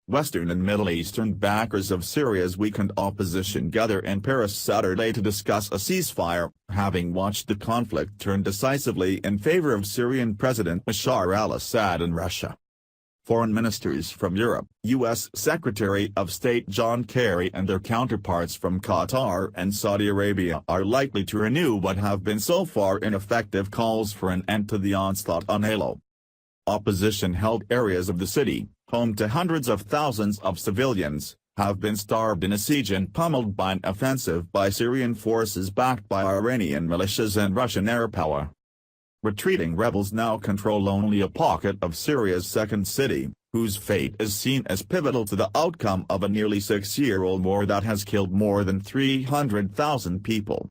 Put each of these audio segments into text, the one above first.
Western and Middle Eastern backers of Syria's weakened opposition gather in Paris Saturday to discuss a ceasefire, having watched the conflict turn decisively in favor of Syrian President Bashar al-Assad and Russia. Foreign ministers from Europe, U.S. Secretary of State John Kerry and their counterparts from Qatar and Saudi Arabia are likely to renew what have been so far ineffective calls for an end to the onslaught on Aleppo. Opposition-held areas of the city, home to hundreds of thousands of civilians, have been starved in a siege and pummeled by an offensive by Syrian forces backed by Iranian militias and Russian airpower. Retreating rebels now control only a pocket of Syria's second city, whose fate is seen as pivotal to the outcome of a nearly 6-year-old war that has killed more than 300,000 people.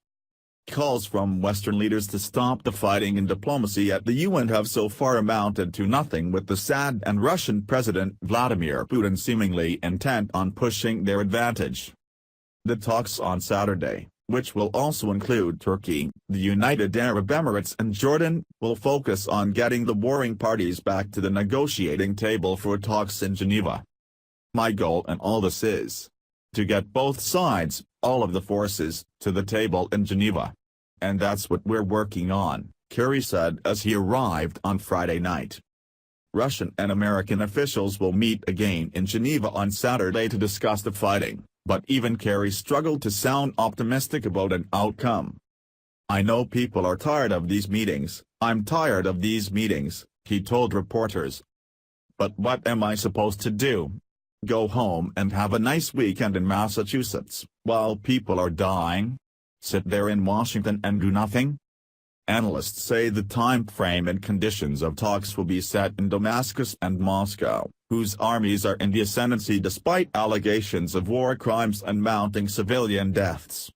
Calls from Western leaders to stop the fighting and diplomacy at the UN have so far amounted to nothing, with Assad and Russian President Vladimir Putin seemingly intent on pushing their advantage. The talks on Saturday, which will also include Turkey, the United Arab Emirates and Jordan, will focus on getting the warring parties back to the negotiating table for talks in Geneva. My goal in all this is to get both sides, all of the forces, to the table in Geneva. And that's what we're working on, Kerry said as he arrived on Friday night. Russian and American officials will meet again in Geneva on Saturday to discuss the fighting, but even Kerry struggled to sound optimistic about an outcome. "I know people are tired of these meetings, I'm tired of these meetings," he told reporters. "But what am I supposed to do? Go home and have a nice weekend in Massachusetts, while people are dying? Sit there in Washington and do nothing?" Analysts say the time frame and conditions of talks will be set in Damascus and Moscow, whose armies are in the ascendancy despite allegations of war crimes and mounting civilian deaths.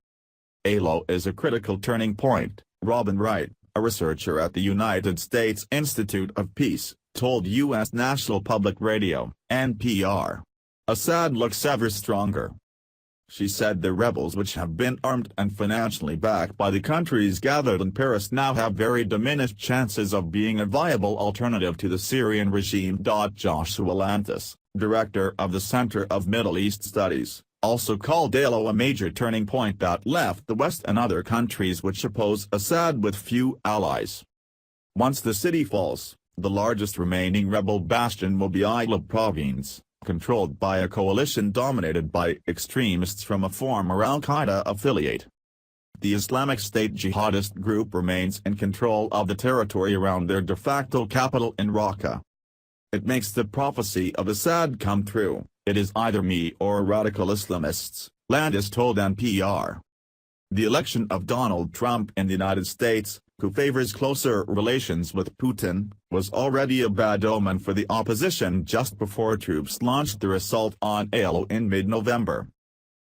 Aleppo is a critical turning point, Robin Wright, a researcher at the United States Institute of Peace, told U.S. National Public Radio, NPR. "Assad looks ever stronger." She said the rebels, which have been armed and financially backed by the countries gathered in Paris, now have very diminished chances of being a viable alternative to the Syrian regime. Joshua Lantis, director of the Center of Middle East Studies, also called Aleppo a major turning point that left the West and other countries which oppose Assad with few allies. Once the city falls, the largest remaining rebel bastion will be Aleppo province, controlled by a coalition dominated by extremists from a former al-Qaeda affiliate. The Islamic State jihadist group remains in control of the territory around their de facto capital in Raqqa. "It makes the prophecy of Assad come true, it is either me or radical Islamists," Landis told NPR. The election of Donald Trump in the United States, who favors closer relations with Putin, was already a bad omen for the opposition just before troops launched their assault on Aleppo in mid-November.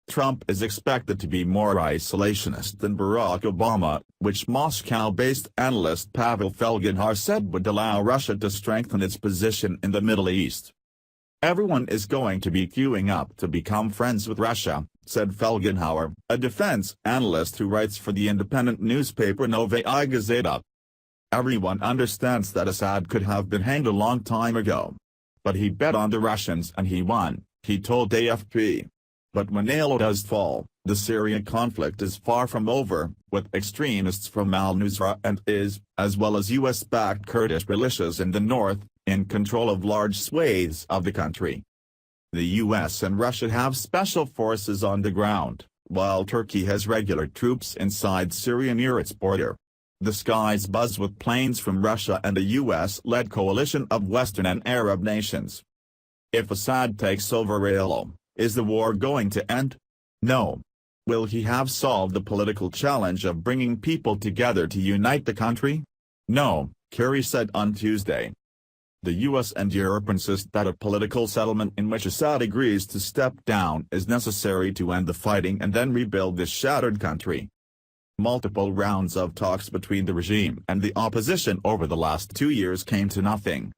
Trump is expected to be more isolationist than Barack Obama, which Moscow-based analyst Pavel Felgenhar said would allow Russia to strengthen its position in the Middle East. "Everyone is going to be queuing up to become friends with Russia," said Felgenhauer, a defense analyst who writes for the independent newspaper Novaya Gazeta. "Everyone understands that Assad could have been hanged a long time ago. But he bet on the Russians and he won," he told AFP. But when Aleppo does fall, the Syrian conflict is far from over, with extremists from al-Nusra and IS, as well as US-backed Kurdish militias in the north, in control of large swathes of the country. The US and Russia have special forces on the ground, while Turkey has regular troops inside Syria near its border. The skies buzz with planes from Russia and a US-led coalition of Western and Arab nations. If Assad takes over Aleppo, is the war going to end? No. Will he have solved the political challenge of bringing people together to unite the country? No, Kerry said on Tuesday. The US and Europe insist that a political settlement in which Assad agrees to step down is necessary to end the fighting and then rebuild this shattered country. Multiple rounds of talks between the regime and the opposition over the last 2 years came to nothing,